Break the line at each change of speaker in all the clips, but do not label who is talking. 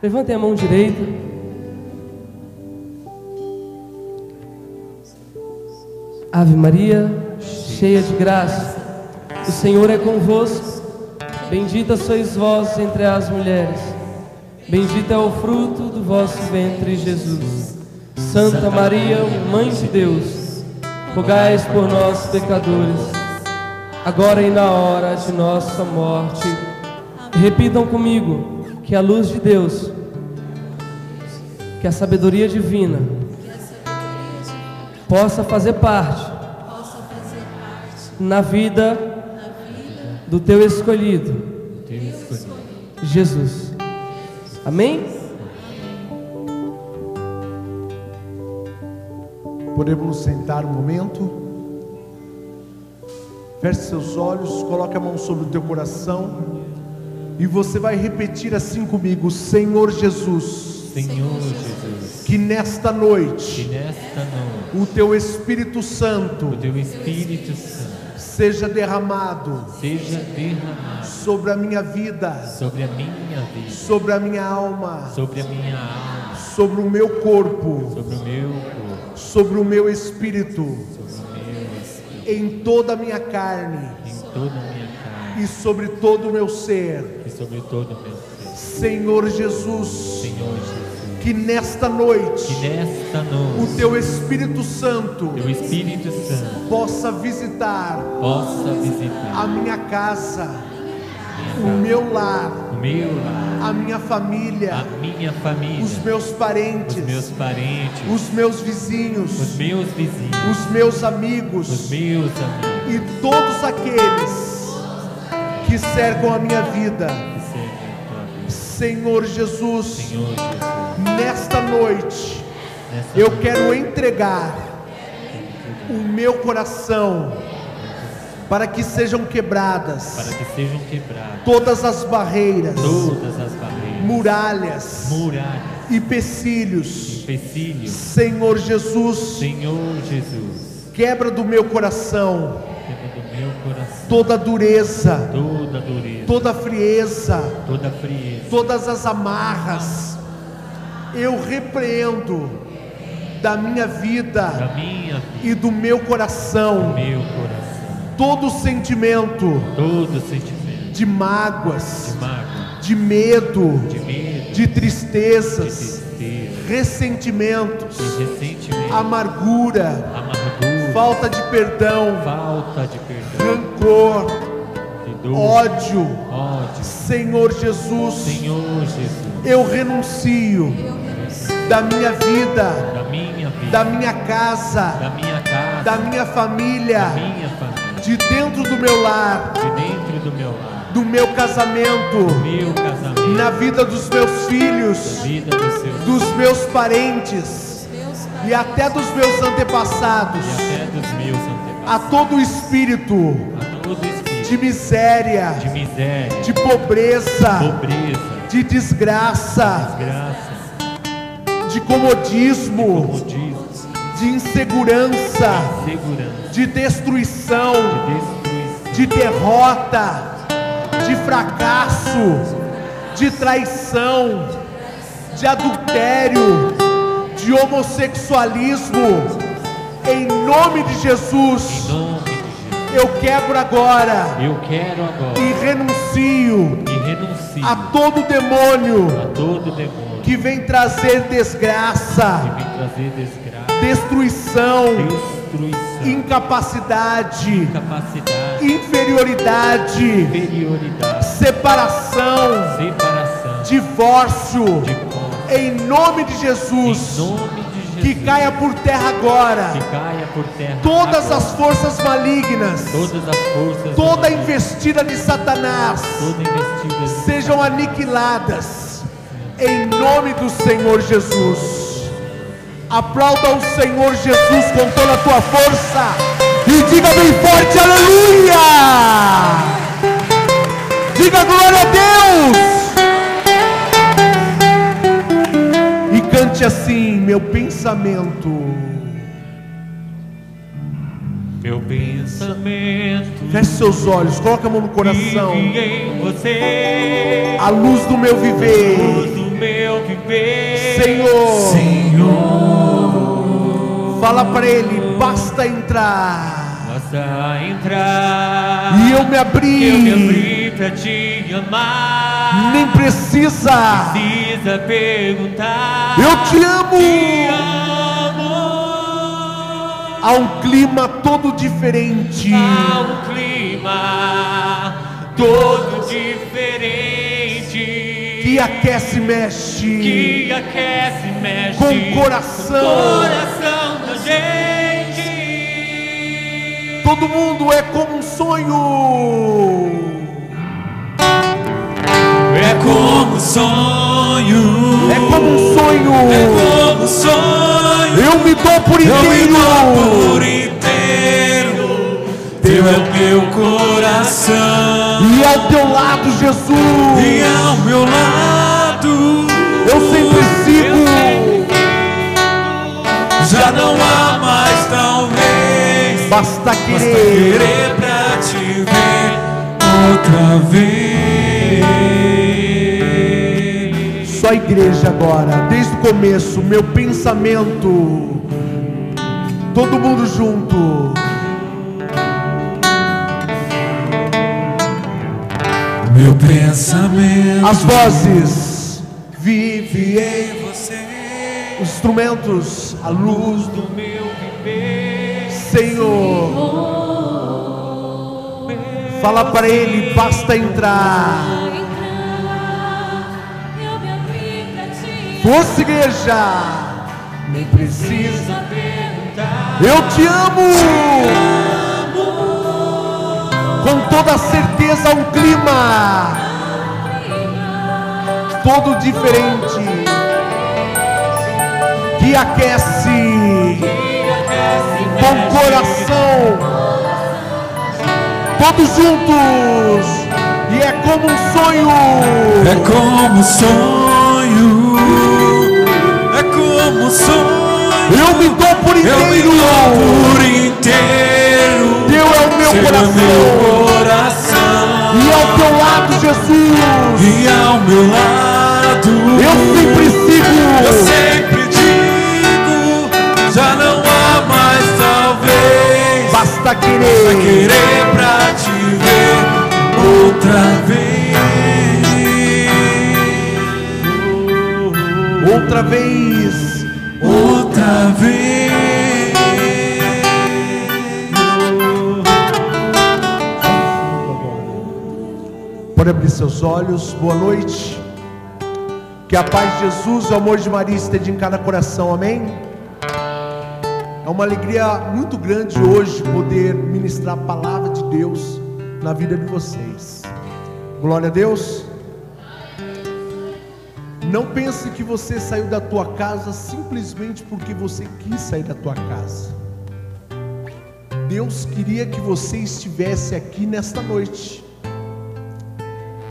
Levantem a mão direita. Ave Maria, cheia de graça, o Senhor é convosco. Bendita sois vós entre as mulheres. Bendito é o fruto do vosso ventre, Jesus. Santa Maria, Mãe de Deus, rogai por nós, pecadores, agora e na hora de nossa morte. Repitam comigo: que a luz de Deus, que a sabedoria divina possa fazer parte na vida do teu escolhido, Jesus. Amém?
Podemos nos sentar um momento. Feche seus olhos, coloque a mão sobre o teu coração e você vai repetir assim comigo: Senhor Jesus,
Senhor Jesus,
que nesta noite, o teu Espírito Santo, seja derramado sobre a minha vida, sobre a minha alma, sobre o meu corpo, sobre o meu espírito, em toda a minha carne, e sobre todo o meu ser. Senhor Jesus, que nesta noite, o teu Espírito Santo, possa visitar a minha casa, o meu lar, a minha família, os meus parentes, os meus vizinhos, os meus amigos, e todos aqueles que cercam a minha vida. Senhor Jesus, nesta noite eu quero entregar o meu coração para que sejam quebradas todas as barreiras, muralhas e empecilhos. Senhor Jesus, quebra do meu coração toda dureza, toda frieza, todas as amarras. Eu repreendo da minha vida e do meu coração todo sentimento de mágoas, de medo, de tristezas, ressentimentos, amargura, falta de perdão, rancor, ódio. Senhor Jesus, eu renuncio da minha vida, da minha casa, da minha família, de dentro do meu lar, do meu casamento, na vida dos meus filhos, dos meus parentes e até dos meus antepassados. A todo espírito de miséria, de pobreza, de desgraça, de comodismo, de insegurança, de destruição, de derrota, de fracasso, de traição, de adultério, de homossexualismo. Em nome de Jesus, eu quebro agora e renuncio a todo demônio que vem trazer desgraça, destruição, incapacidade, inferioridade, separação, divórcio. Em nome de Jesus, que caia por terra agora todas as forças malignas, toda investida de Satanás sejam aniquiladas em nome do Senhor Jesus. Aplauda o Senhor Jesus com toda a tua força e diga bem forte: aleluia! Diga glória a Deus! E cante assim: meu pensamento. Feche seus olhos, coloque a mão no coração.
Em você,
a luz do meu viver,
luz do meu viver.
Senhor, fala para Ele, basta entrar.
Basta entrar.
E eu me abri
para te amar.
Nem precisa
perguntar.
Eu te amo. Há um clima todo diferente.
Há um clima todo diferente.
Que aquece e mexe. Com o coração
da gente.
Todo mundo é como um sonho.
É como um sonho.
É como um sonho.
É como um sonho.
Eu me dou por inteiro.
Teu é o meu coração.
E ao teu lado, Jesus.
E ao meu lado
eu sempre sigo.
Já não há mais talvez.
Basta querer
pra te ver outra vez.
Só a igreja agora, desde o começo, meu pensamento. Todo mundo junto.
Meu pensamento.
As vozes.
Vive em você.
Os instrumentos. A luz
do meu viver.
Senhor. Fala para Ele, basta entrar. Força, igreja.
Nem precisa perguntar.
Eu te amo. Com toda certeza um clima todo diferente que aquece com o coração, todos juntos, e é como um sonho.
É como um sonho. É como um sonho.
Eu me dou por inteiro. Teu é o meu coração. E ao teu lado, Jesus.
E ao meu lado
eu sempre sigo.
Eu sempre digo, já não há mais talvez.
Basta querer
pra te ver outra vez.
Outra vez.
Outra vez.
Pode abrir seus olhos. Boa noite. Que a paz de Jesus e o amor de Maria esteja em cada coração. Amém. É uma alegria muito grande hoje poder ministrar a palavra de Deus na vida de vocês. Glória a Deus. Não pense que você saiu da tua casa simplesmente porque você quis sair da tua casa. Deus queria que você estivesse aqui nesta noite.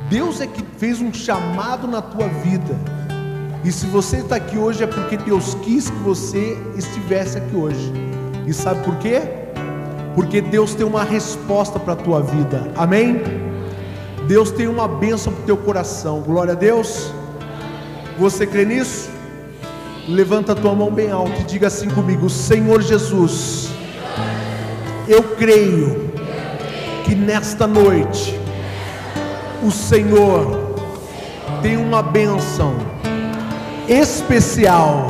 Deus é que fez um chamado na tua vida. E se você está aqui hoje é porque Deus quis que você estivesse aqui hoje. E sabe por quê? Porque Deus tem uma resposta para a tua vida. Amém? Deus tem uma bênção para o teu coração. Glória a Deus. Você crê nisso? Levanta a tua mão bem alto e diga assim comigo: Senhor Jesus, eu creio que nesta noite o Senhor tem uma bênção especial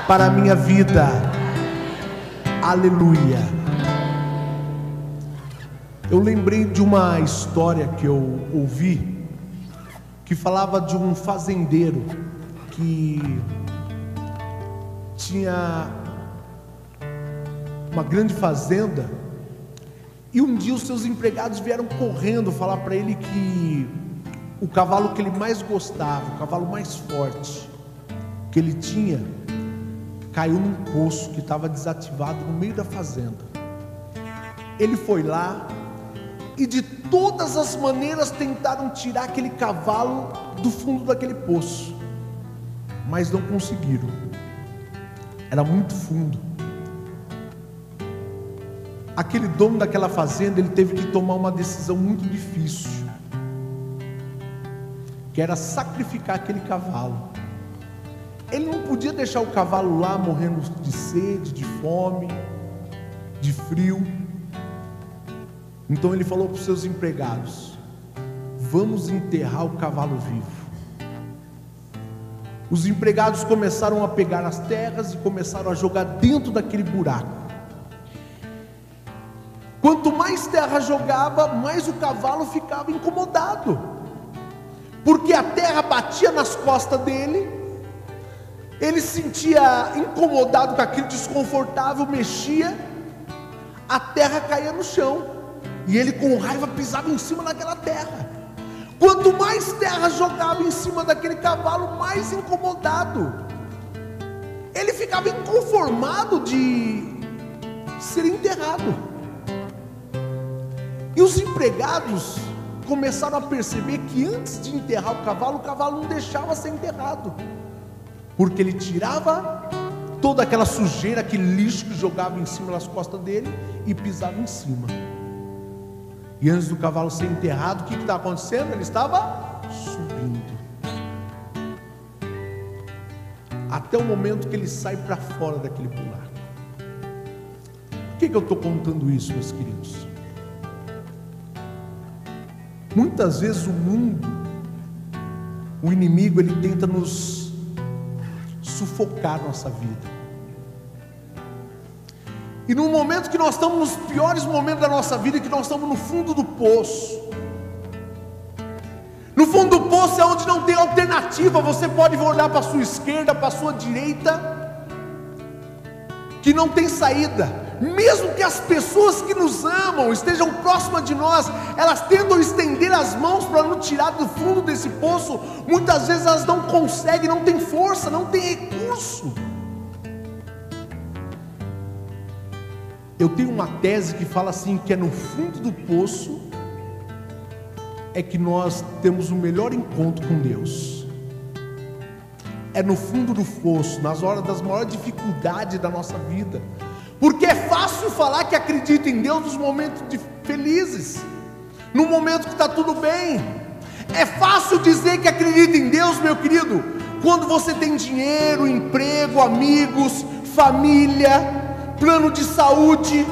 para a minha vida. Aleluia. Eu lembrei de uma história que eu ouvi, que falava de um fazendeiro que tinha uma grande fazenda, e um dia os seus empregados vieram correndo falar para ele que o cavalo que ele mais gostava, o cavalo mais forte que ele tinha, caiu num poço que estava desativado no meio da fazenda. Ele foi lá e de todas as maneiras tentaram tirar aquele cavalo do fundo daquele poço, mas não conseguiram. Era muito fundo. Aquele dono daquela fazenda, ele teve que tomar uma decisão muito difícil. que era sacrificar aquele cavalo. Ele não podia deixar o cavalo lá morrendo de sede, de fome, de frio. Então ele falou para os seus empregados: vamos enterrar o cavalo vivo. Os empregados começaram a pegar as terras e começaram a jogar dentro daquele buraco. Quanto mais terra jogava, mais o cavalo ficava incomodado, porque a terra batia nas costas dele, ele se sentia incomodado com aquilo, desconfortável, mexia, a terra caía no chão, e ele com raiva pisava em cima daquela terra. Quanto mais terra jogava em cima daquele cavalo, mais incomodado. Ele ficava inconformado de ser enterrado. E os empregados começaram a perceber que antes de enterrar o cavalo não deixava ser enterrado, porque ele tirava toda aquela sujeira, aquele lixo que jogava em cima das costas dele e pisava em cima. E antes do cavalo ser enterrado, o que está acontecendo? Ele estava subindo, até o momento que ele sai para fora daquele buraco. Por que eu estou contando isso, meus queridos? Muitas vezes o mundo, o inimigo, ele tenta nos sufocar nossa vida. E no momento que nós estamos nos piores momentos da nossa vida, que nós estamos no fundo do poço, no fundo do poço é onde não tem alternativa. Você pode olhar para a sua esquerda, para a sua direita, que não tem saída. Mesmo que as pessoas que nos amam estejam próximas de nós, elas tentam estender as mãos para nos tirar do fundo desse poço. Muitas vezes elas não conseguem, não tem força, não tem recurso. Eu tenho uma tese que fala assim, que é no fundo do poço é que nós temos o melhor encontro com Deus. É no fundo do poço, nas horas das maiores dificuldades da nossa vida. Porque é fácil falar que acredita em Deus nos momentos felizes, no momento que está tudo bem. É fácil dizer que acredita em Deus, meu querido, quando você tem dinheiro, emprego, amigos, família, plano de saúde.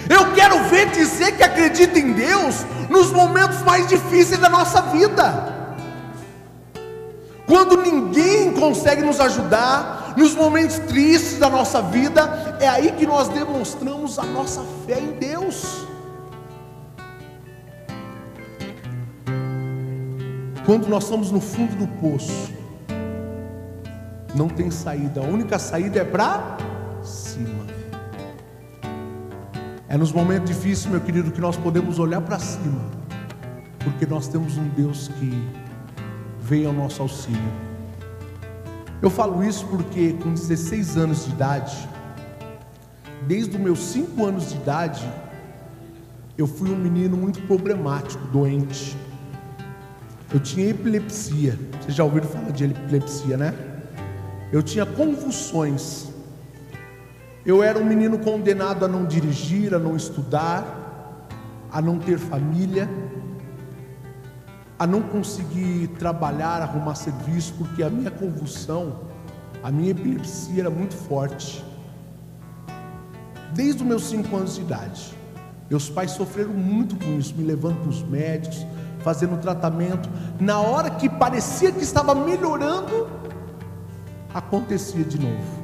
Eu quero ver dizer que acredita em Deus nos momentos mais difíceis da nossa vida, quando ninguém consegue nos ajudar, nos momentos tristes da nossa vida. É aí que nós demonstramos a nossa fé em Deus. Quando nós estamos no fundo do poço, não tem saída, a única saída é para cima. É nos momentos difíceis, meu querido, que nós podemos olhar para cima, porque nós temos um Deus que vem ao nosso auxílio. Eu falo isso porque com 16 anos de idade, desde os meus 5 anos de idade, eu fui um menino muito problemático, doente. Eu tinha epilepsia. Vocês já ouviram falar de epilepsia, né? Eu tinha convulsões. Eu era um menino condenado a não dirigir, a não estudar, a não ter família, a não conseguir trabalhar, arrumar serviço, porque a minha convulsão, a minha epilepsia era muito forte. Desde os meus 5 anos de idade, meus pais sofreram muito com isso, me levando para os médicos, fazendo tratamento. Na hora que parecia que estava melhorando, acontecia de novo.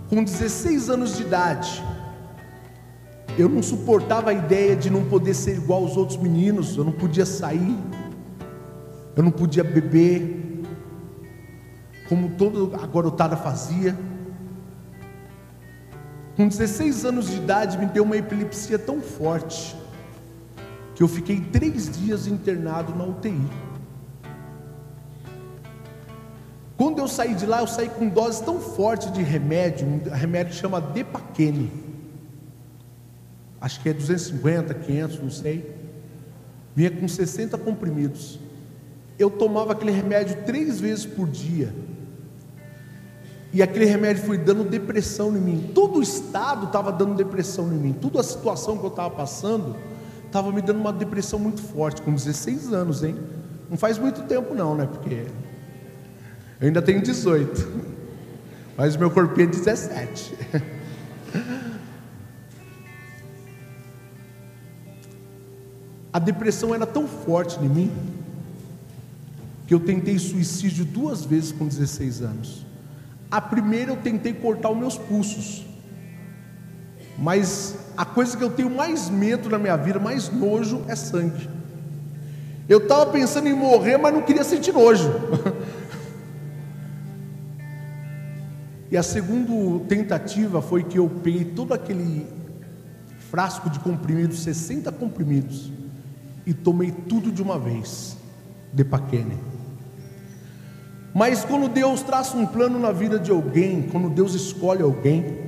Com 16 anos de idade, eu não suportava a ideia de não poder ser igual aos outros meninos. Eu não podia sair, eu não podia beber, como toda a garotada fazia. Com 16 anos de idade, me deu uma epilepsia tão forte, que eu fiquei 3 dias internado na UTI. Quando eu saí de lá, eu saí com doses tão fortes de remédio, um remédio que chama Depaquene, acho que é 250, 500, não sei, vinha com 60 comprimidos. Eu tomava aquele remédio 3 vezes por dia, e aquele remédio foi dando depressão em mim. Todo o estado estava dando depressão em mim, toda a situação que eu estava passando estava me dando uma depressão muito forte, com 16 anos, hein? Não faz muito tempo não, né? Porque eu ainda tenho 18, mas o meu corpinho é 17. A depressão era tão forte em mim, que eu tentei suicídio 2 vezes com 16 anos. A primeira eu tentei cortar os meus pulsos, mas a coisa que eu tenho mais medo na minha vida, mais nojo, é sangue. Eu estava pensando em morrer, mas não queria sentir nojo. E a segunda tentativa foi que eu peguei todo aquele frasco de comprimidos, 60 comprimidos, e tomei tudo de uma vez, de paquene. Mas quando Deus traça um plano na vida de alguém, quando Deus escolhe alguém,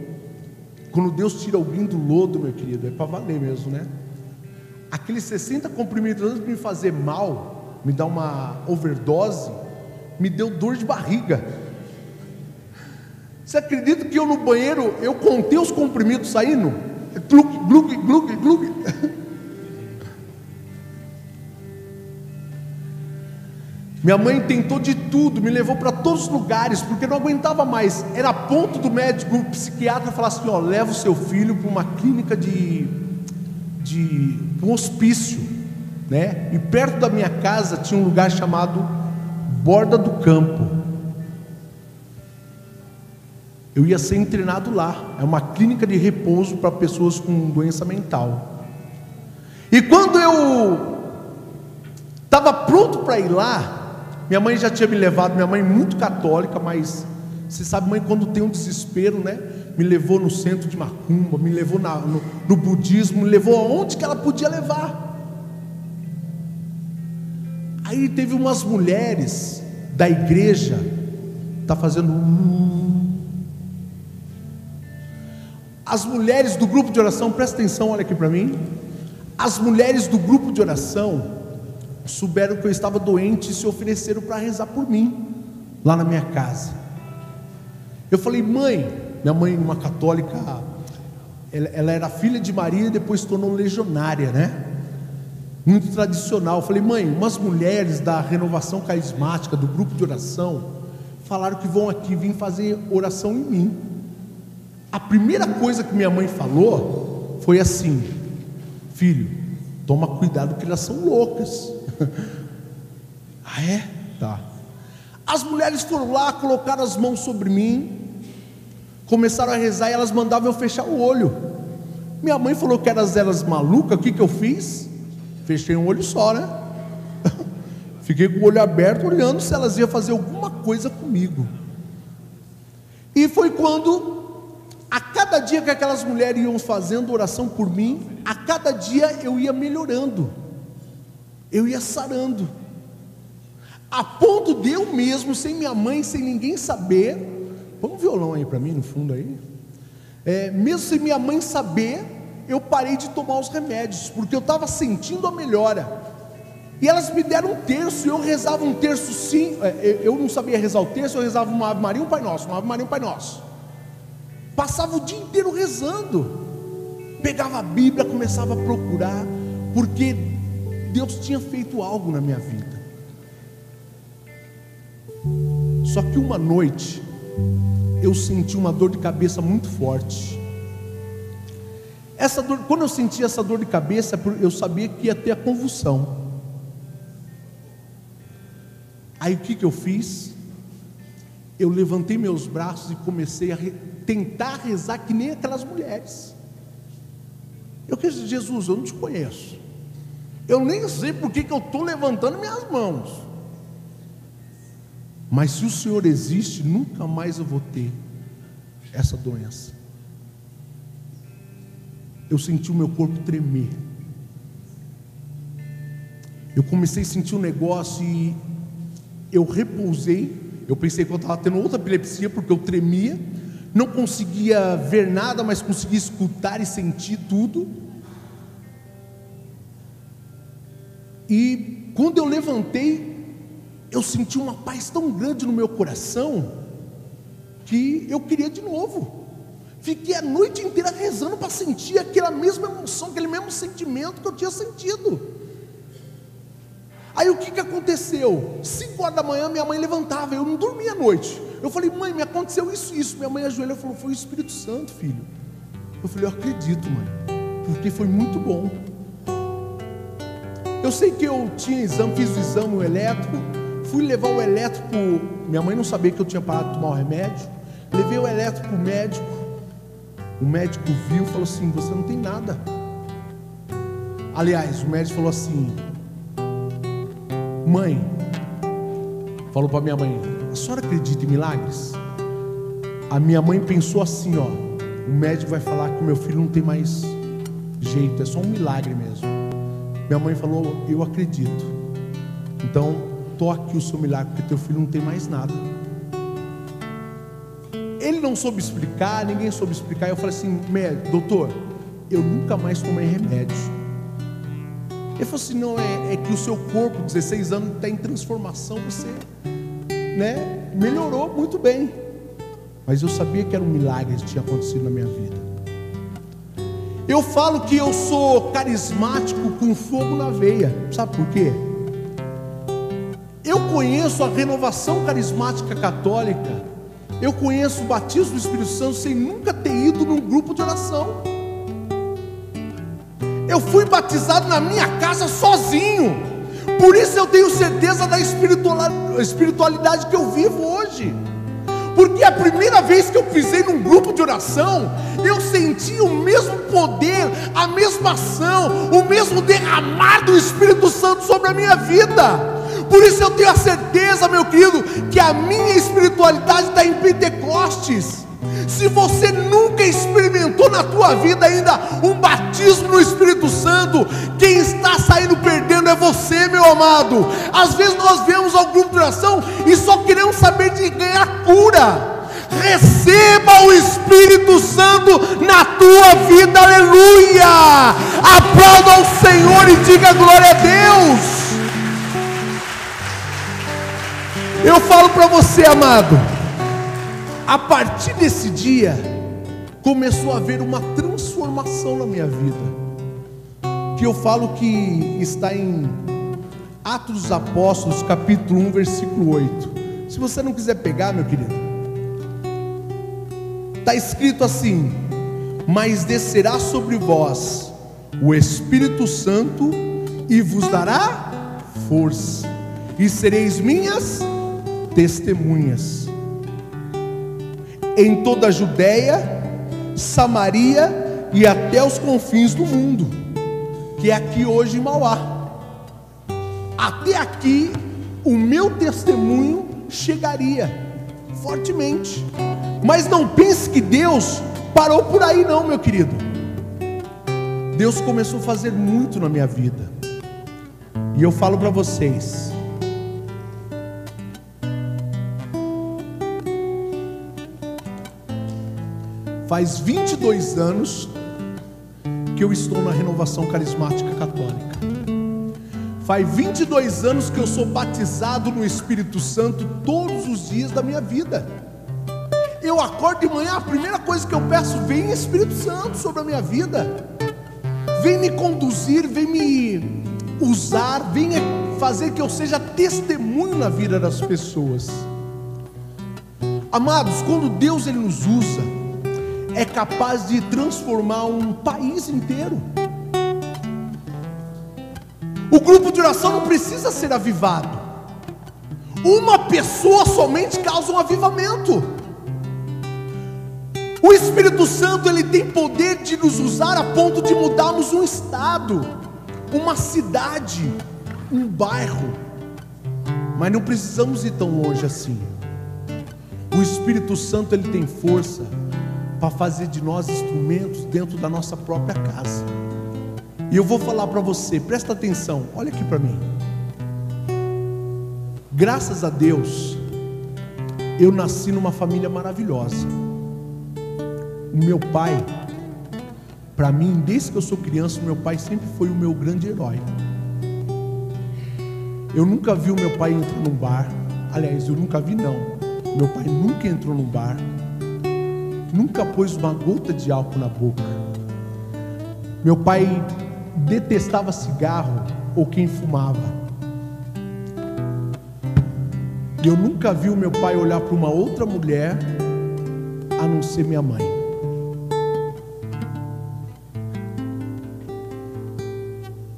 quando Deus tira alguém do lodo, meu querido, é para valer mesmo, né? Aqueles 60 comprimidos, antes de me fazer mal, me dar uma overdose, me deu dor de barriga. Você acredita que eu no banheiro, eu contei os comprimidos saindo? Glug, glug, glug, glug. Minha mãe tentou de tudo, me levou para todos os lugares, porque não aguentava mais. Era a ponto do médico, o psiquiatra falar assim: ó, leva o seu filho para uma clínica um hospício, né? E perto da minha casa tinha um lugar chamado Borda do Campo. Eu ia ser internado lá. É uma clínica de repouso para pessoas com doença mental. E quando eu estava pronto para ir lá, minha mãe já tinha me levado. Minha mãe muito católica, mas você sabe, mãe, quando tem um desespero, né? Me levou no centro de macumba, me levou no budismo, me levou aonde que ela podia levar. Aí teve umas mulheres da igreja, tá fazendo as mulheres do grupo de oração, presta atenção, olha aqui para mim. As mulheres do grupo de oração souberam que eu estava doente e se ofereceram para rezar por mim, lá na minha casa. Eu falei: mãe, minha mãe, uma católica, ela era filha de Maria e depois se tornou legionária, né? Muito tradicional. Eu falei: mãe, umas mulheres da renovação carismática, do grupo de oração, falaram que vão aqui vir fazer oração em mim. A primeira coisa que minha mãe falou foi assim: filho, toma cuidado que elas são loucas. Ah, é? Tá. As mulheres foram lá, colocaram as mãos sobre mim, começaram a rezar e elas mandavam eu fechar o olho. Minha mãe falou que elas malucas. O que eu fiz? Fechei um olho só, né? Fiquei com o olho aberto, olhando se elas iam fazer alguma coisa comigo. E foi quando, a cada dia que aquelas mulheres iam fazendo oração por mim, a cada dia eu ia melhorando, eu ia sarando, a ponto de eu mesmo, sem minha mãe, sem ninguém saber. Põe um violão aí para mim no fundo aí. Mesmo sem minha mãe saber, eu parei de tomar os remédios, porque eu estava sentindo a melhora. E elas me deram um terço, e eu rezava um terço sim. Eu não sabia rezar o terço, eu rezava uma Ave Maria, um Pai Nosso, uma Ave Maria, um Pai Nosso. Passava o dia inteiro rezando, pegava a Bíblia, começava a procurar, porque Deus tinha feito algo na minha vida. Só que uma noite eu senti uma dor de cabeça muito forte. Essa dor, quando eu senti essa dor de cabeça, eu sabia que ia ter a convulsão. Aí o que eu fiz? Eu levantei meus braços e comecei a tentar rezar que nem aquelas mulheres. Eu disse: Jesus, eu não te conheço, eu nem sei por que eu estou levantando minhas mãos, mas se o Senhor existe, nunca mais eu vou ter essa doença. Eu senti o meu corpo tremer. Eu comecei a sentir um negócio e eu repousei. Eu pensei que eu estava tendo outra epilepsia, porque eu tremia, não conseguia ver nada, mas conseguia escutar e sentir tudo. E quando eu levantei, eu senti uma paz tão grande no meu coração, que eu queria de novo. Fiquei a noite inteira rezando para sentir aquela mesma emoção, aquele mesmo sentimento que eu tinha sentido. Aí o que aconteceu? 5 horas da manhã minha mãe levantava, eu não dormia à noite. Eu falei: mãe, me aconteceu isso. Minha mãe ajoelhou e falou: foi o Espírito Santo, filho. Eu falei: eu acredito, mãe, porque foi muito bom. Eu sei que eu tinha exame, fiz o exame, o elétrico. Fui levar o elétrico, minha mãe não sabia que eu tinha parado de tomar o remédio. Levei o elétrico para o médico. O médico viu e falou assim: você não tem nada. Aliás, o médico falou assim: mãe, falou para minha mãe: a senhora acredita em milagres? A minha mãe pensou assim: ó, o médico vai falar que o meu filho não tem mais jeito, é só um milagre mesmo. Minha mãe falou: eu acredito. Então, toque o seu milagre, porque teu filho não tem mais nada. Ele não soube explicar, ninguém soube explicar. Eu falei assim: doutor, eu nunca mais tomei remédio. Ele falou assim: não, é que o seu corpo, 16 anos, está em transformação. Você, melhorou muito bem. Mas eu sabia que era um milagre que tinha acontecido na minha vida. Eu falo que eu sou carismático com fogo na veia. Sabe por quê? Eu conheço a renovação carismática católica. Eu conheço o batismo do Espírito Santo sem nunca ter ido num grupo de oração. Eu fui batizado na minha casa sozinho. Por isso eu tenho certeza da espiritualidade que eu vivo hoje. Porque a primeira vez que eu pisei num grupo de oração, eu senti o mesmo poder, a mesma ação, o mesmo derramar do Espírito Santo sobre a minha vida. Por isso eu tenho a certeza, meu querido, que a minha espiritualidade está em Pentecostes. Se você nunca experimentou na tua vida ainda um batismo no Espírito Santo, quem está saindo perdendo é você, meu amado. Às vezes nós vemos algum grupo de oração e só queremos saber de ganhar cura. Receba o Espírito Santo na tua vida, aleluia. Aplauda ao Senhor e diga glória a Deus. Eu falo para você, amado, a partir desse dia começou a haver uma transformação na minha vida, que eu falo que está em Atos dos Apóstolos, capítulo 1, versículo 8. Se você não quiser pegar, meu querido, está escrito assim: mas descerá sobre vós o Espírito Santo e vos dará força, e sereis minhas testemunhas em toda a Judéia, Samaria e até os confins do mundo, que é aqui hoje em Mauá. Até aqui o meu testemunho chegaria fortemente. Mas não pense que Deus parou por aí não, meu querido. Deus começou a fazer muito na minha vida. E eu falo para vocês, faz 22 anos que eu estou na renovação carismática católica. Faz 22 anos que eu sou batizado no Espírito Santo todos os dias da minha vida. Eu acordo de manhã, a primeira coisa que eu peço: vem Espírito Santo sobre a minha vida. Vem me conduzir, vem me usar, vem fazer que eu seja testemunho na vida das pessoas. Amados, quando Deus ele nos usa, é capaz de transformar um país inteiro. O grupo de oração não precisa ser avivado. Uma pessoa somente causa um avivamento. O Espírito Santo ele tem poder de nos usar a ponto de mudarmos um estado, uma cidade, um bairro. Mas não precisamos ir tão longe assim. O Espírito Santo ele tem força para fazer de nós instrumentos dentro da nossa própria casa. E eu vou falar para você, presta atenção, olha aqui para mim. Graças a Deus, eu nasci numa família maravilhosa. O meu pai, para mim, desde que eu sou criança, o meu pai sempre foi o meu grande herói. Eu nunca vi o meu pai entrar num bar. Aliás, eu nunca vi não. Meu pai nunca entrou num bar. nunca pôs uma gota de álcool na boca. Meu pai detestava cigarro ou quem fumava. E eu nunca vi o meu pai olhar para uma outra mulher a não ser minha mãe.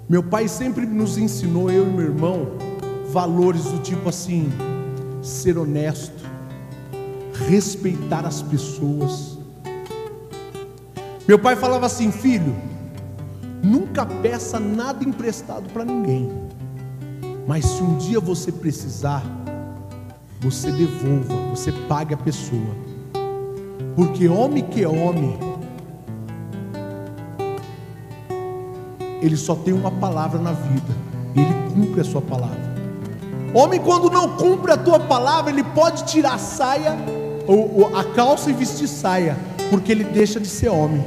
Meu pai sempre nos ensinou, eu e meu irmão, valores do tipo assim: ser honesto, respeitar as pessoas. Meu pai falava assim: filho, nunca peça nada emprestado para ninguém, mas se um dia você precisar, você devolva, você pague a pessoa, porque homem que é homem, ele só tem uma palavra na vida, ele cumpre a sua palavra. Homem, quando não cumpre a tua palavra, ele pode tirar a saia, ou a calça, e vestir saia, porque ele deixa de ser homem.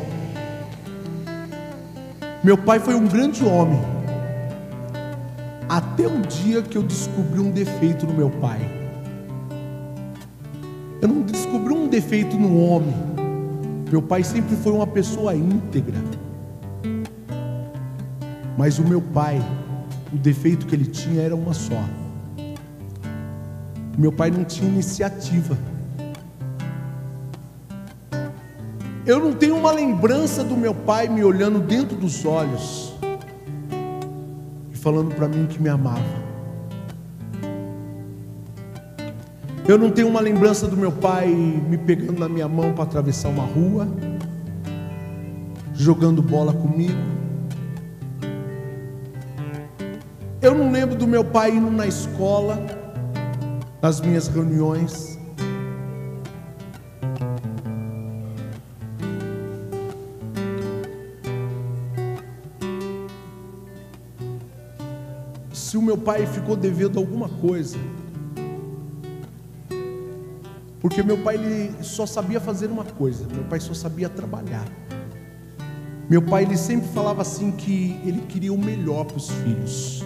Meu pai foi um grande homem, até um dia que eu descobri um defeito no meu pai. Eu não descobri um defeito no homem. Meu pai sempre foi uma pessoa íntegra. Mas o meu pai, o defeito que ele tinha era uma só: meu pai não tinha iniciativa. Eu não tenho uma lembrança do meu pai me olhando dentro dos olhos e falando para mim que me amava. Eu não tenho uma lembrança do meu pai me pegando na minha mão para atravessar uma rua, jogando bola comigo. Eu não lembro do meu pai indo na escola, nas minhas reuniões. Se o meu pai ficou devendo alguma coisa, porque meu pai ele só sabia fazer uma coisa: meu pai só sabia trabalhar. Meu pai ele sempre falava assim que ele queria o melhor para os filhos,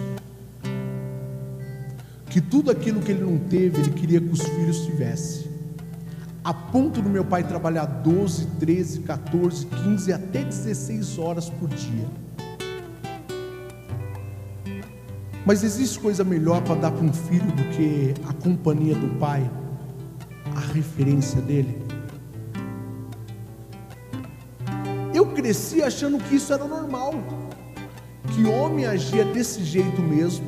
que tudo aquilo que ele não teve, ele queria que os filhos tivessem, a ponto do meu pai trabalhar 12, 13, 14, 15, até 16 horas por dia. Mas existe coisa melhor para dar para um filho do que a companhia do pai, a referência dele? Eu cresci achando que isso era normal, que homem agia desse jeito mesmo.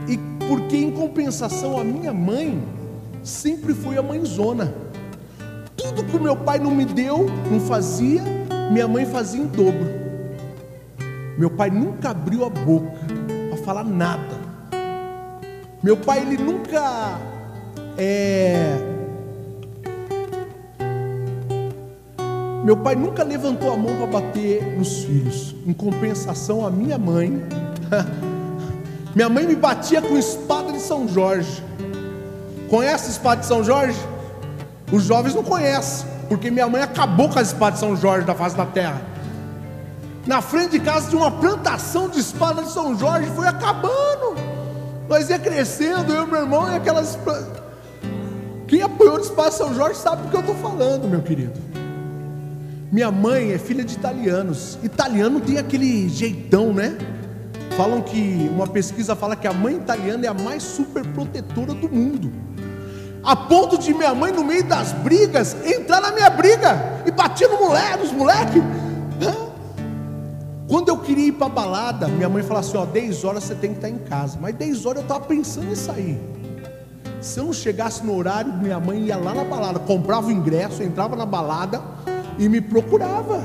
E porque em compensação a minha mãe sempre foi a mãezona. Tudo que o meu pai não me deu, não fazia, minha mãe fazia em dobro. Meu pai nunca abriu a boca para falar nada. Meu pai ele nunca Meu pai nunca levantou a mão para bater nos filhos. Em compensação a minha mãe minha mãe me batia com espada de São Jorge. Conhece a espada de São Jorge? Os jovens não conhecem, porque minha mãe acabou com a espada de São Jorge da face da terra. Na frente de casa tinha uma plantação de espada de São Jorge, foi acabando. Nós ia crescendo, eu e meu irmão, e aquelas... Quem apoiou de espada de São Jorge sabe do que eu estou falando, meu querido. Minha mãe é filha de italianos. Italiano tem aquele jeitão, né? Falam que, uma pesquisa fala que a mãe italiana é a mais super protetora do mundo, a ponto de minha mãe, no meio das brigas, entrar na minha briga e bater nos moleques. Quando eu queria ir para a balada, minha mãe falava assim: ó, 10 horas você tem que estar em casa. Mas 10 horas eu estava pensando em sair. Se eu não chegasse no horário, minha mãe ia lá na balada, comprava o ingresso, entrava na balada e me procurava.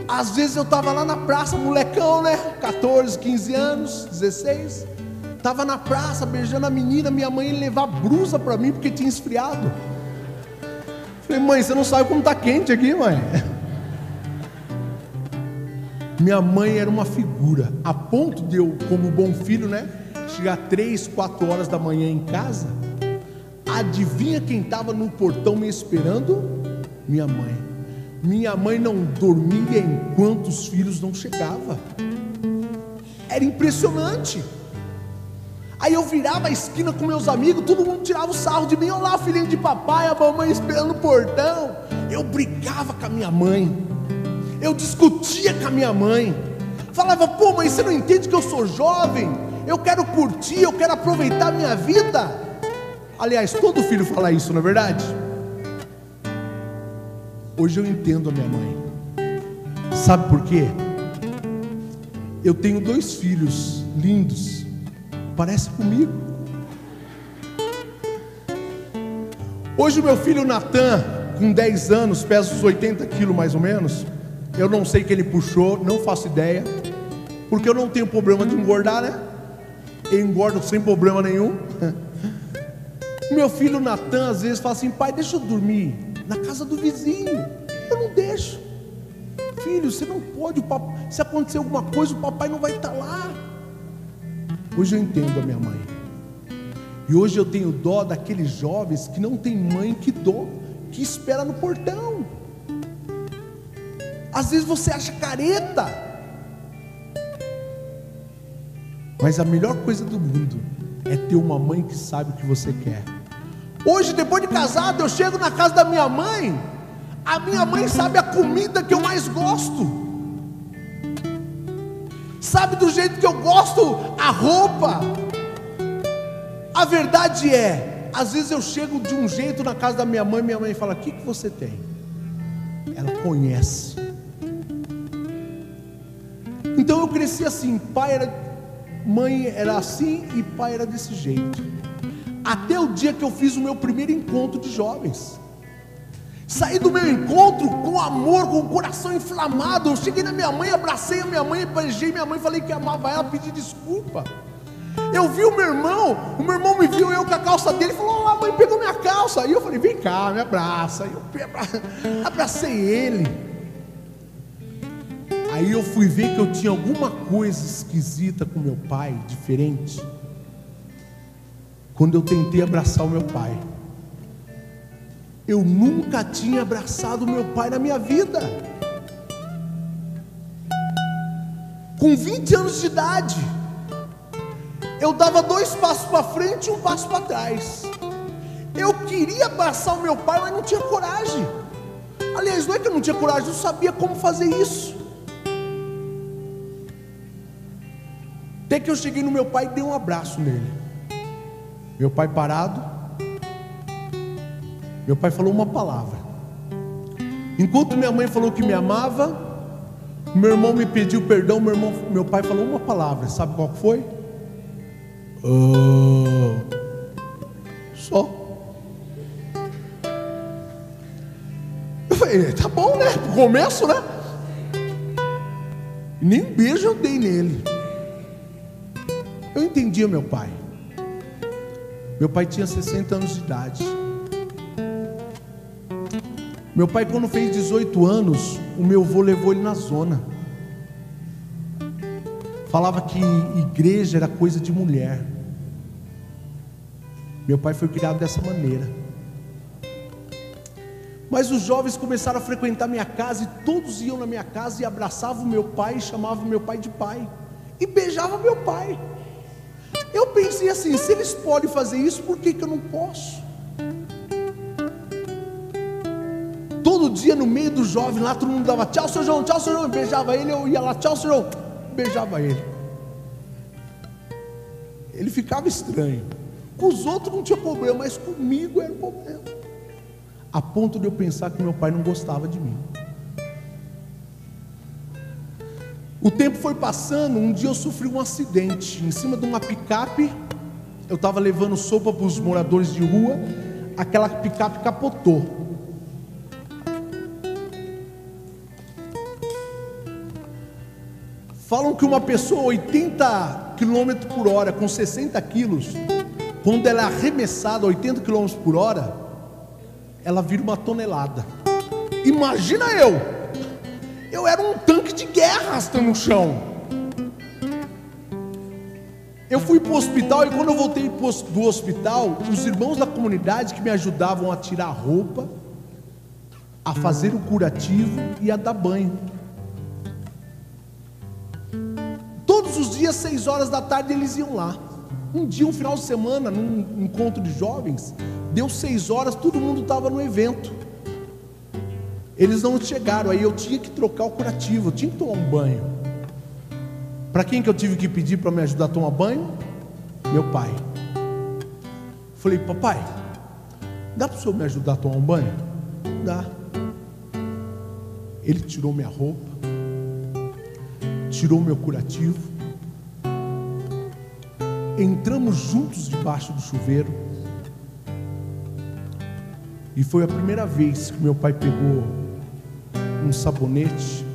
Às vezes eu estava lá na praça, molecão, né? 14, 15 anos, 16. Estava na praça beijando a menina, minha mãe ia levar blusa para mim porque tinha esfriado. Falei: mãe, você não sabe como está quente aqui, mãe. Minha mãe era uma figura, a ponto de eu, como bom filho, né, chegar 3, 4 horas da manhã em casa. Adivinha quem estava no portão me esperando? Minha mãe. Minha mãe não dormia enquanto os filhos não chegavam. Era impressionante. Aí eu virava a esquina com meus amigos, todo mundo tirava o sarro de mim. Olha lá o filhinho de papai, a mamãe esperando no portão. Eu brigava com a minha mãe, eu discutia com a minha mãe, falava: pô, mãe, você não entende que eu sou jovem? Eu quero curtir, eu quero aproveitar a minha vida. Aliás, todo filho fala isso, não é verdade? Hoje eu entendo a minha mãe. Sabe por quê? Eu tenho 2 filhos lindos, parece comigo. Hoje o meu filho Natan, com 10 anos, pesa uns 80 quilos mais ou menos. Eu não sei que ele puxou, não faço ideia, porque eu não tenho problema de engordar, né? Eu engordo sem problema nenhum. Meu filho Natan às vezes fala assim: pai, deixa eu dormir na casa do vizinho. Eu não deixo. Filho, você não pode, se acontecer alguma coisa, o papai não vai estar lá. Hoje eu entendo a minha mãe. E hoje eu tenho dó daqueles jovens que não tem mãe que espera no portão. Às vezes você acha careta, mas a melhor coisa do mundo é ter uma mãe que sabe o que você quer. Hoje, depois de casado, eu chego na casa da minha mãe, a minha mãe sabe a comida que eu mais gosto, sabe do jeito que eu gosto a roupa. A verdade é, às vezes eu chego de um jeito na casa da minha mãe fala: o que você tem? Ela conhece. Então eu cresci assim, mãe era assim e pai era desse jeito, até o dia que eu fiz o meu primeiro encontro de jovens. Saí do meu encontro com amor, com o coração inflamado. Eu cheguei na minha mãe, abracei a minha mãe, beijei minha mãe, falei que amava ela, pedi desculpa. Eu vi o meu irmão me viu eu com a calça dele, falou: a mãe pegou minha calça. E eu falei: vem cá, me abraça. Eu abracei ele. Aí eu fui ver que eu tinha alguma coisa esquisita com meu pai, diferente, quando eu tentei abraçar o meu pai. Eu nunca tinha abraçado meu pai na minha vida. Com 20 anos de idade, eu dava 2 passos para frente e 1 passo para trás. Eu queria abraçar o meu pai, mas não tinha coragem. Aliás, não é que eu não tinha coragem, eu sabia como fazer isso. Até que eu cheguei no meu pai e dei um abraço nele. Meu pai parado. Meu pai falou uma palavra. Enquanto minha mãe falou que me amava, meu irmão me pediu perdão. Meu pai falou uma palavra. Sabe qual foi? Só. Eu falei: tá bom, né? Começo, né? Nem um beijo eu dei nele. Eu entendia meu pai. Meu pai tinha 60 anos de idade. Meu pai, quando fez 18 anos, o meu avô levou ele na zona. Falava que igreja era coisa de mulher. Meu pai foi criado dessa maneira. Mas os jovens começaram a frequentar minha casa, e todos iam na minha casa e abraçavam o meu pai, e chamavam meu pai de pai, e beijavam meu pai. Eu pensei assim: se eles podem fazer isso, por que eu não posso? Todo dia no meio do jovem lá, todo mundo dava tchau, seu João, eu beijava ele. Eu ia lá: tchau, seu João, beijava ele. Ele ficava estranho. Com os outros não tinha problema, mas comigo era um problema, a ponto de eu pensar que meu pai não gostava de mim. O tempo foi passando. Um dia eu sofri um acidente em cima de uma picape. Eu estava levando sopa para os moradores de rua. Aquela picape capotou. Falam que uma pessoa 80 km por hora com 60 quilos, quando ela é arremessada a 80 km por hora, ela vira uma tonelada. Imagina eu era um tanque de guerra arrastando no chão. Eu fui para o hospital, e quando eu voltei do hospital, os irmãos da comunidade que me ajudavam a tirar a roupa, a fazer o curativo e a dar banho. Todos os dias, 6 horas da tarde, eles iam lá. Um dia, um final de semana, num encontro de jovens, deu 6 horas, todo mundo estava no evento. Eles não chegaram, aí eu tinha que trocar o curativo, eu tinha que tomar um banho. Para quem que eu tive que pedir para me ajudar a tomar banho? Meu pai. Falei: papai, dá para o senhor me ajudar a tomar um banho? Dá. Ele tirou minha roupa, tirou meu curativo, entramos juntos debaixo do chuveiro, e foi a primeira vez que meu pai pegou um sabonete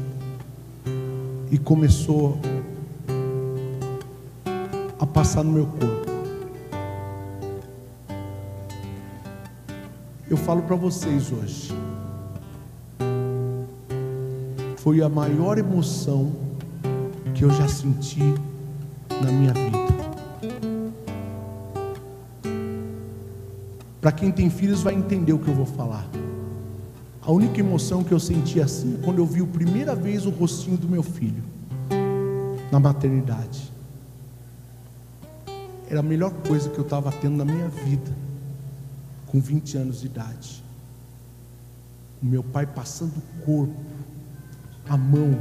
e começou a passar no meu corpo. Eu falo para vocês hoje, foi a maior emoção que eu já senti na minha vida. Para quem tem filhos vai entender o que eu vou falar. A única emoção que eu senti assim, quando eu vi a primeira vez o rostinho do meu filho na maternidade. Era a melhor coisa que eu estava tendo na minha vida, com 20 anos de idade. O meu pai passando o corpo, a mão,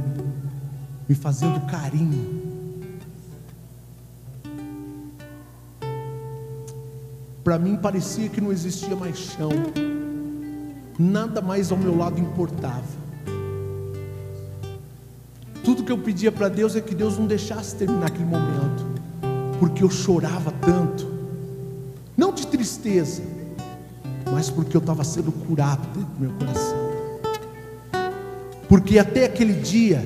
me fazendo carinho. Para mim parecia que não existia mais chão, nada mais ao meu lado importava. Tudo que eu pedia para Deus é que Deus não deixasse terminar aquele momento, porque eu chorava tanto, não de tristeza, mas porque eu estava sendo curado dentro do meu coração. Porque até aquele dia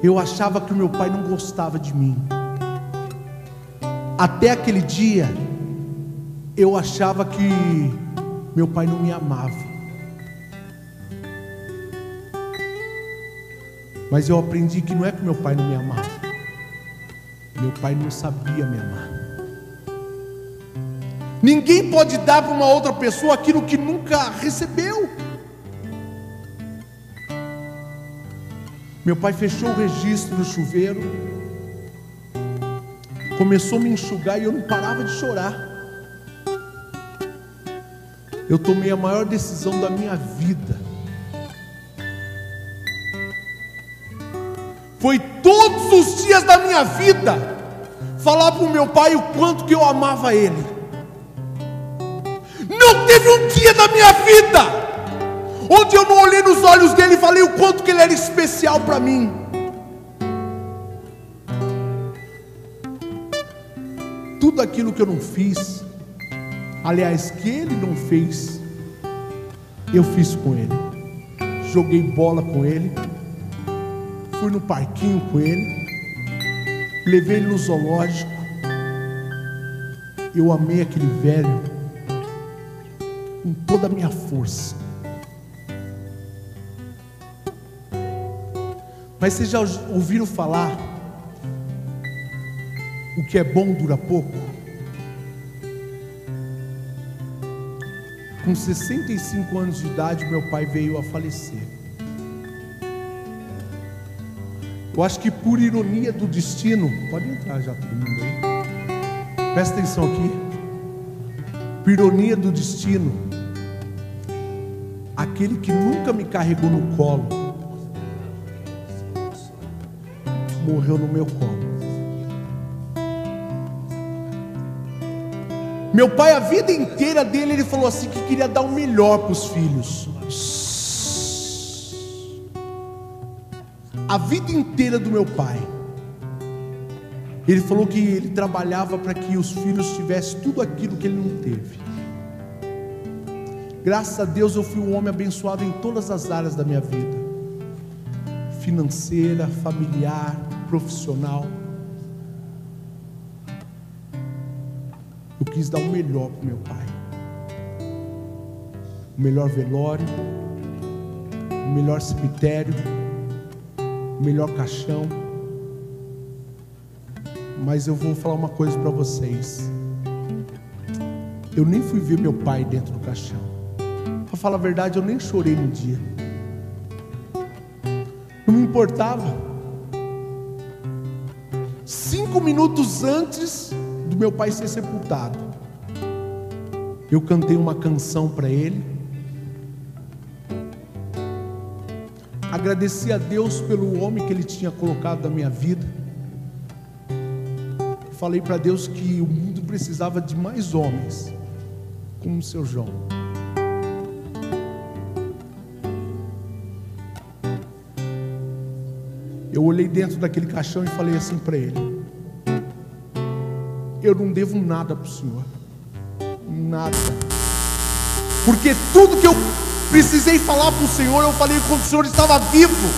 eu achava que o meu pai não gostava de mim. Até aquele dia eu achava que meu pai não me amava. Mas eu aprendi que não é que meu pai não me amava, meu pai não sabia me amar. Ninguém pode dar para uma outra pessoa aquilo que nunca recebeu. Meu pai fechou o registro do chuveiro, começou a me enxugar e eu não parava de chorar. Eu tomei a maior decisão da minha vida. Foi todos os dias da minha vida falar para o meu pai o quanto que eu amava ele. Não teve um dia da minha vida onde eu não olhei nos olhos dele e falei o quanto que ele era especial para mim. Tudo aquilo que eu não fiz, aliás, que ele não fez, eu fiz com ele. Joguei bola com ele, fui no parquinho com ele, levei ele no zoológico. Eu amei aquele velho com toda a minha força. Mas vocês já ouviram falar o que é bom dura pouco? Com 65 anos de idade, meu pai veio a falecer. Eu acho que por ironia do destino, pode entrar já todo mundo aí, presta atenção aqui. Por ironia do destino, aquele que nunca me carregou no colo morreu no meu colo. Meu pai, a vida inteira dele, ele falou assim que queria dar o melhor para os filhos. A vida inteira do meu pai, ele falou que ele trabalhava para que os filhos tivessem tudo aquilo que ele não teve. Graças a Deus eu fui um homem abençoado em todas as áreas da minha vida, financeira, familiar, profissional. Eu quis dar o melhor para o meu pai, o melhor velório, o melhor cemitério, o melhor caixão. Mas eu vou falar uma coisa para vocês, eu nem fui ver meu pai dentro do caixão. Para falar a verdade, eu nem chorei no dia, não me importava. 5 minutos antes do meu pai ser sepultado, eu cantei uma canção para ele, agradeci a Deus pelo homem que Ele tinha colocado na minha vida. Falei para Deus que o mundo precisava de mais homens como o seu João. Eu olhei dentro daquele caixão e falei assim para ele: eu não devo nada para o Senhor, nada, porque tudo que eu precisei falar para o Senhor, eu falei quando o Senhor estava vivo.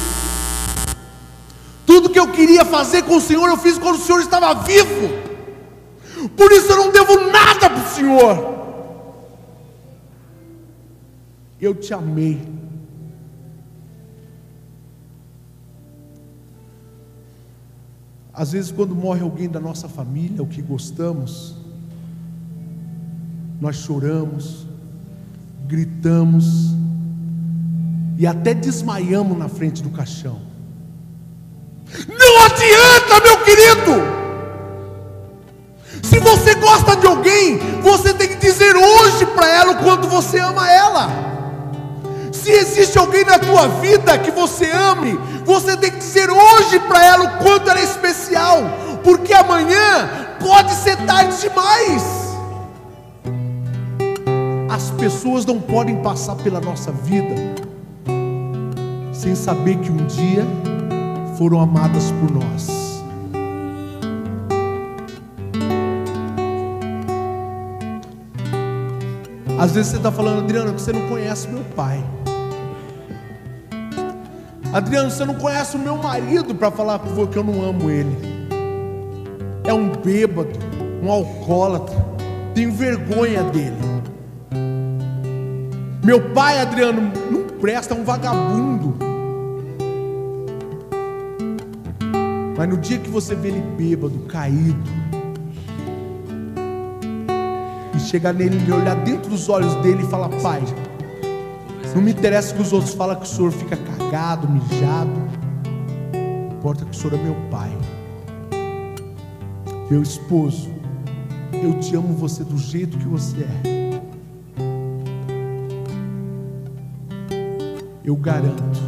Tudo que eu queria fazer com o Senhor, eu fiz quando o Senhor estava vivo. Por isso eu não devo nada para o Senhor. Eu te amei. Às vezes quando morre alguém da nossa família, o que gostamos, nós choramos, gritamos e até desmaiamos na frente do caixão. Não adianta, meu querido. Se você gosta de alguém, você tem que dizer hoje para ela o quanto você ama ela. Se existe alguém na tua vida que você ame, você tem que dizer hoje para ela o quanto ela é especial, porque amanhã pode ser tarde demais. As pessoas não podem passar pela nossa vida sem saber que um dia foram amadas por nós. Às vezes você está falando: Adriano, você não conhece meu pai. Adriano, você não conhece o meu marido para falar que eu não amo ele. É um bêbado, um alcoólatra, tenho vergonha dele. Meu pai, Adriano, não presta, é um vagabundo. Mas no dia que você vê ele bêbado, caído, e chegar nele e olhar dentro dos olhos dele e falar: pai, não me interessa que os outros falam que o senhor fica cagado, mijado, importa que o senhor é meu pai, meu esposo, eu te amo você do jeito que você é. Eu garanto,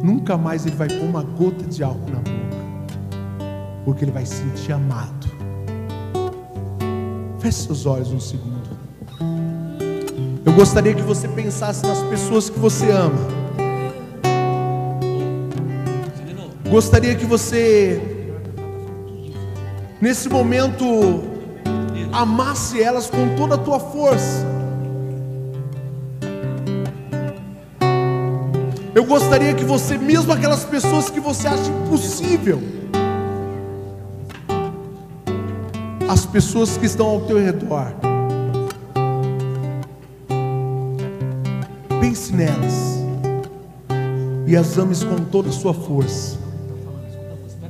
nunca mais ele vai pôr uma gota de álcool na boca, porque ele vai se sentir amado. Feche seus olhos um segundo. Eu gostaria que você pensasse nas pessoas que você ama. Gostaria que você, nesse momento, amasse elas com toda a tua força. Eu gostaria que você, mesmo aquelas pessoas que você acha impossível, as pessoas que estão ao teu redor, pense nelas e as ames com toda a sua força,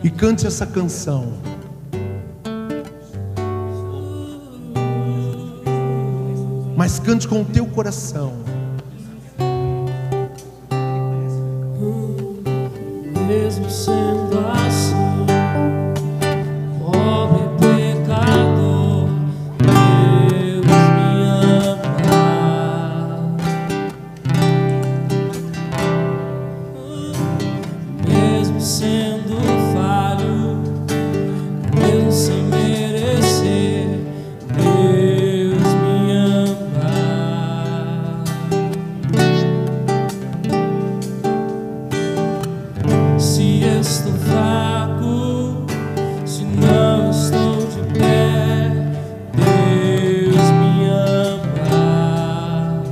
e cante essa canção. Mas cante com o teu coração.
Mesmo sendo assim, pobre pecador, Deus me ama. Mesmo sendo falho, mesmo sem merecer, Deus me ama. Se estou fraco, se não estou de pé, Deus me ama.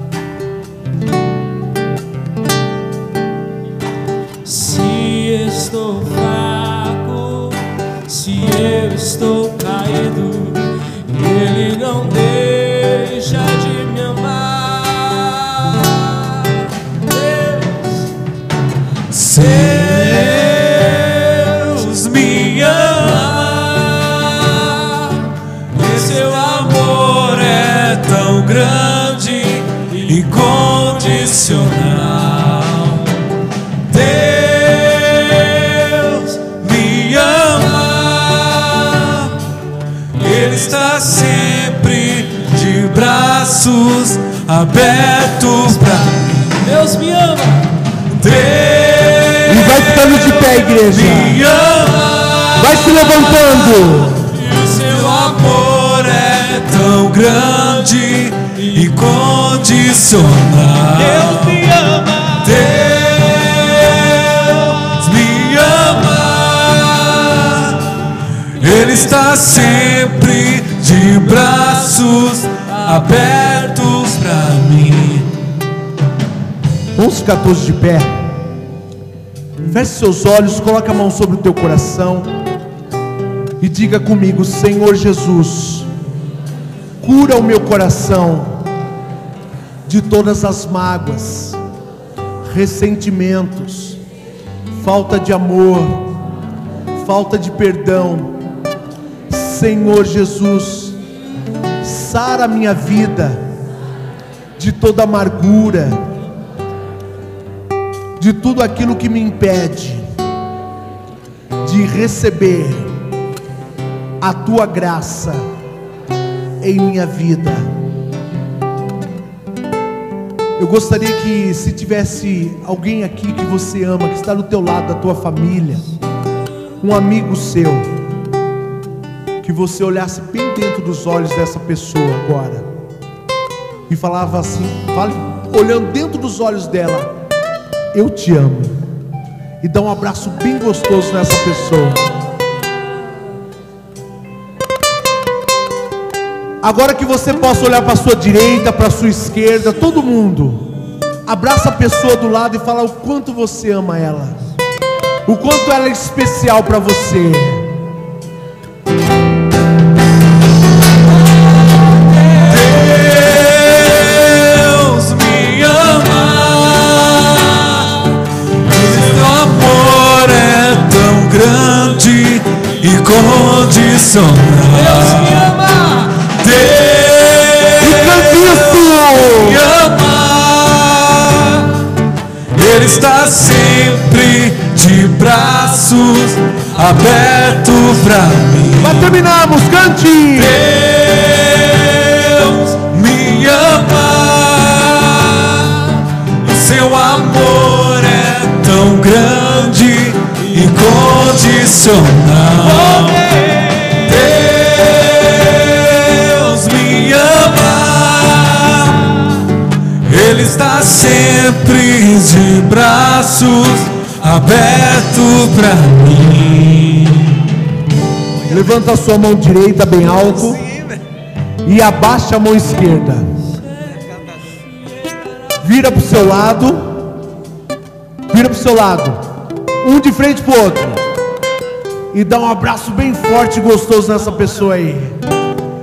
Se estou fraco, se eu estou caído, Ele não deixa de me amar.
Deus me ama, e seu amor é tão grande e incondicional. Deus me ama, está sempre de braços abertos pra mim.
Deus me ama.
Deus
E vai ficando de pé, igreja.
me ama.
Vai se levantando.
E o seu amor é tão grande e incondicional.
Deus me ama.
Deus me ama. Ele está sempre de braços abertos pra mim.
Vamos ficar todos de pé. Feche seus olhos, coloque a mão sobre o teu coração e diga comigo: Senhor Jesus, cura o meu coração de todas as mágoas, ressentimentos, falta de amor, falta de perdão. Senhor Jesus, sara a minha vida de toda amargura, de tudo aquilo que me impede de receber a tua graça em minha vida. Eu gostaria que, se tivesse alguém aqui que você ama, que está do teu lado, da tua família, um amigo seu, que você olhasse bem dentro dos olhos dessa pessoa agora e falava assim, olhando dentro dos olhos dela: eu te amo. E dá um abraço bem gostoso nessa pessoa. Agora que você possa olhar para a sua direita, para a sua esquerda, todo mundo, abraça a pessoa do lado e fala o quanto você ama ela, o quanto ela é especial para você.
Incondicional.
Deus me ama.
Deus me ama. Ele está sempre de braços abertos pra mim.
Mas terminamos, cante.
Deus me ama. O seu amor é tão grande, incondicional. Deus me ama. Ele está sempre de braços abertos pra mim.
Levanta a sua mão direita bem alto e abaixa a mão esquerda. Vira para o seu lado. Vira para o seu lado. Um de frente para o outro. E dá um abraço bem forte e gostoso nessa pessoa aí.